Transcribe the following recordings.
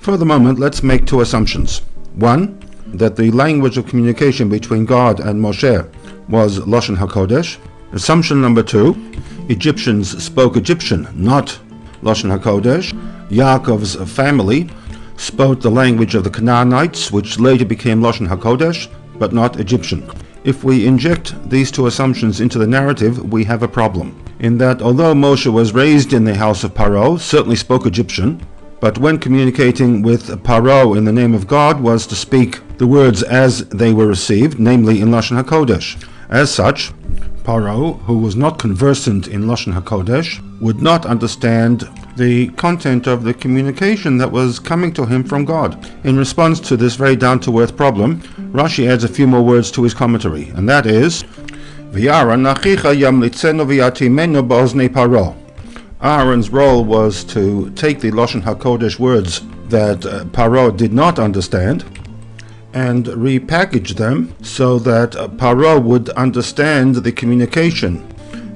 For the moment, let's make two assumptions. One, that the language of communication between God and Moshe was Lashon HaKodesh. Assumption number two, Egyptians spoke Egyptian, not Lashon HaKodesh. Yaakov's family spoke the language of the Canaanites, which later became Lashon HaKodesh, but not Egyptian. If we inject these two assumptions into the narrative, we have a problem, in that although Moshe was raised in the house of Pah'roh, certainly spoke Egyptian, but when communicating with Pah'roh in the name of God was to speak the words as they were received, namely in Lashon HaKodesh. As such, Pah'roh, who was not conversant in Lashon HaKodesh, would not understand the content of the communication that was coming to him from God. In response to this very down-to-earth problem, Rashi adds a few more words to his commentary, and that is, Aaron's role was to take the Lashon HaKodesh words that Pah'roh did not understand and repackage them so that Pah'roh would understand the communication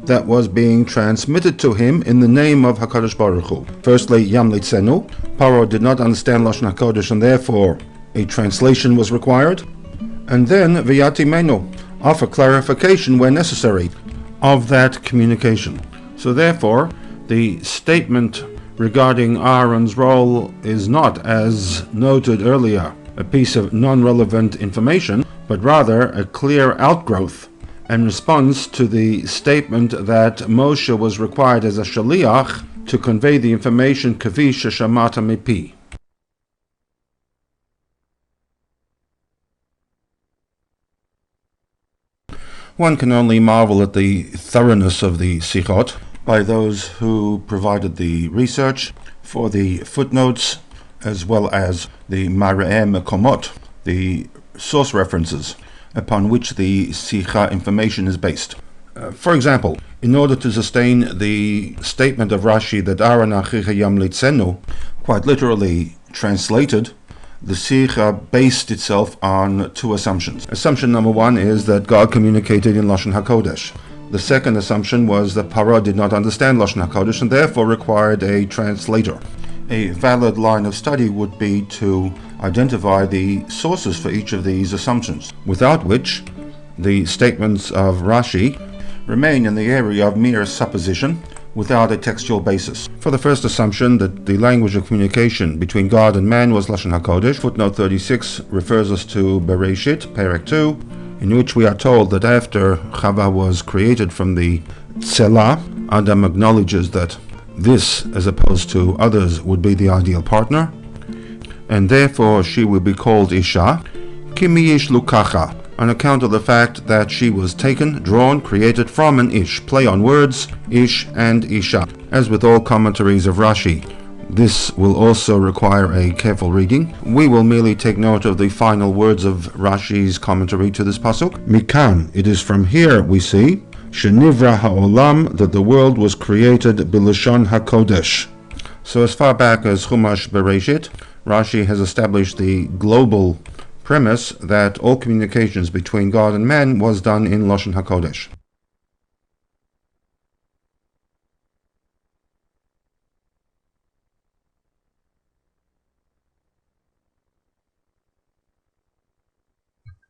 that was being transmitted to him in the name of HaKodesh Baruch Hu. Firstly, Yam Litzenu. Pah'roh did not understand Lashon HaKodesh, and therefore a translation was required. And then V'yatimenu, offer clarification where necessary of that communication. So therefore, the statement regarding Aaron's role is not, as noted earlier, a piece of non-relevant information, but rather a clear outgrowth and response to the statement that Moshe was required as a shaliach to convey the information kavi sheshamata mipi. One can only marvel at the thoroughness of the SICHAH by those who provided the research for the footnotes, as well as the Mar'eh Mekomot, the source references upon which the SICHAH information is based. For example, in order to sustain the statement of Rashi that Aaron achicha yam litzenu, quite literally translated, the SICHAH based itself on two assumptions. Assumption number one is that God communicated in Lashon HaKodesh. The second assumption was that Pah'roh did not understand Lashon HaKodesh and therefore required a translator. A valid line of study would be to identify the sources for each of these assumptions, without which the statements of Rashi remain in the area of mere supposition without a textual basis. For the first assumption, that the language of communication between God and man was Lashon HaKodesh, footnote 36 refers us to Bereshit, Perek 2, in which we are told that after Chava was created from the Tzelah, Adam acknowledges that this, as opposed to others, would be the ideal partner, and therefore she will be called Isha, Kimi Ish Lukacha, on account of the fact that she was taken, drawn, created from an Ish, play on words, Ish and Isha. As with all commentaries of Rashi, this will also require a careful reading. We will merely take note of the final words of Rashi's commentary to this pasuk. Mikan, it is from here we see, Shenivra ha'olam, that the world was created b'Lashon HaKodesh. So as far back as Chumash Bereshit, Rashi has established the global premise that all communications between God and man was done in Lashon HaKodesh.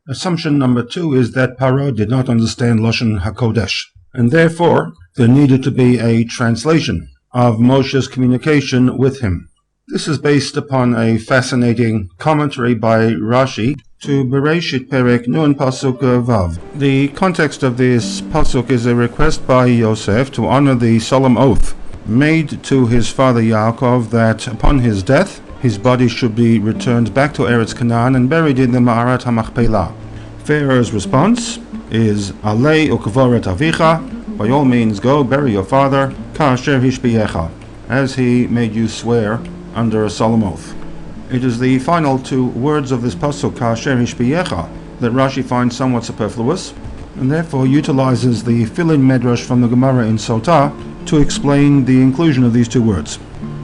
Assumption number two is that Pah'roh did not understand Lashon HaKodesh, and therefore there needed to be a translation of Moshe's communication with him. This is based upon a fascinating commentary by Rashi to Bereshit Perek Nun Pasuk Vav. The context of this pasuk is a request by Yosef to honor the solemn oath made to his father Yaakov that upon his death his body should be returned back to Eretz Canaan and buried in the Ma'arat HaMachpelah. Pharaoh's response is, Alei ukvoret avicha, by all means go bury your father, ka'asher hishbiyecha, as he made you swear under a solemn oath. It is the final two words of this pasuk, ka'asher hishbiyecha, that Rashi finds somewhat superfluous, and therefore utilizes the fill-in medrash from the Gemara in Sotah to explain the inclusion of these two words.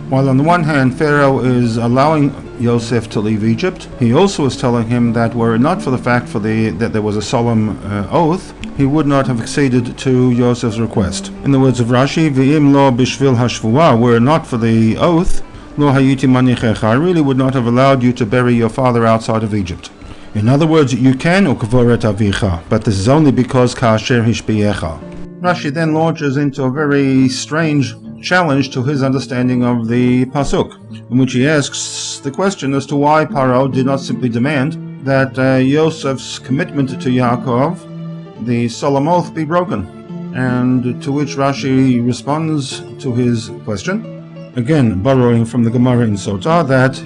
While on the one hand Pharaoh is allowing Yosef to leave Egypt, he also is telling him that were it not for the fact that there was a solemn oath, he would not have acceded to Yosef's request. In the words of Rashi, V'im lo bishvil hashvuah, were it not for the oath, Lo hayiti manichecha, I really would not have allowed you to bury your father outside of Egypt. In other words, you can ukvoret avicha, but this is only because kasher hishbiyecha. Rashi then launches into a very strange challenge to his understanding of the pasuk, in which he asks the question as to why Pah'roh did not simply demand that Yosef's commitment to Yaakov, the solemn oath, be broken. And to which Rashi responds to his question, again borrowing from the Gemara in Sotah, that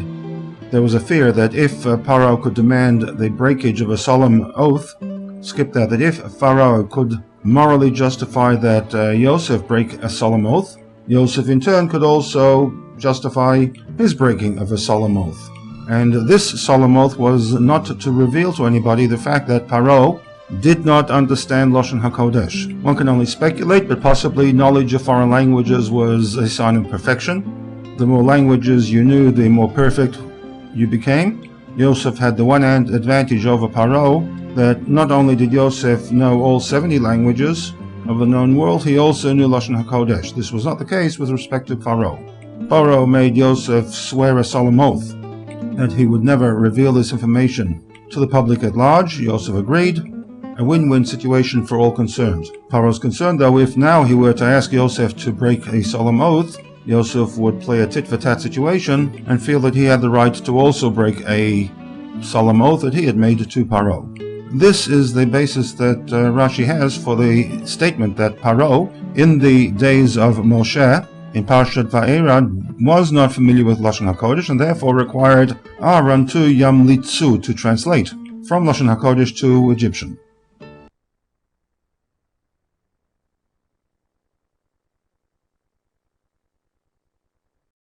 there was a fear that if Pah'roh could demand the breakage of a solemn oath, that if Pharaoh could morally justify that Yosef break a solemn oath, Yosef in turn could also justify his breaking of a solemn oath. And this solemn oath was not to reveal to anybody the fact that Pah'roh did not understand Lashon HaKodesh. One can only speculate, but possibly knowledge of foreign languages was a sign of perfection. The more languages you knew, the more perfect you became. Yosef had the one-hand advantage over Pah'roh, that not only did Yosef know all 70 languages of the known world, he also knew Lashon HaKodesh. This was not the case with respect to Pah'roh. Pah'roh made Yosef swear a solemn oath that he would never reveal this information to the public at large. Yosef agreed. A win-win situation for all concerned. Pah'roh's concerned, though, if now he were to ask Yosef to break a solemn oath, Yosef would play a tit-for-tat situation and feel that he had the right to also break a solemn oath that he had made to Pah'roh. This is the basis that Rashi has for the statement that Pah'roh, in the days of Moshe, in Parshat Va'era, was not familiar with Lashon HaKodesh and therefore required Aaron to Yamlitzu, to translate from Lashon HaKodesh to Egyptian.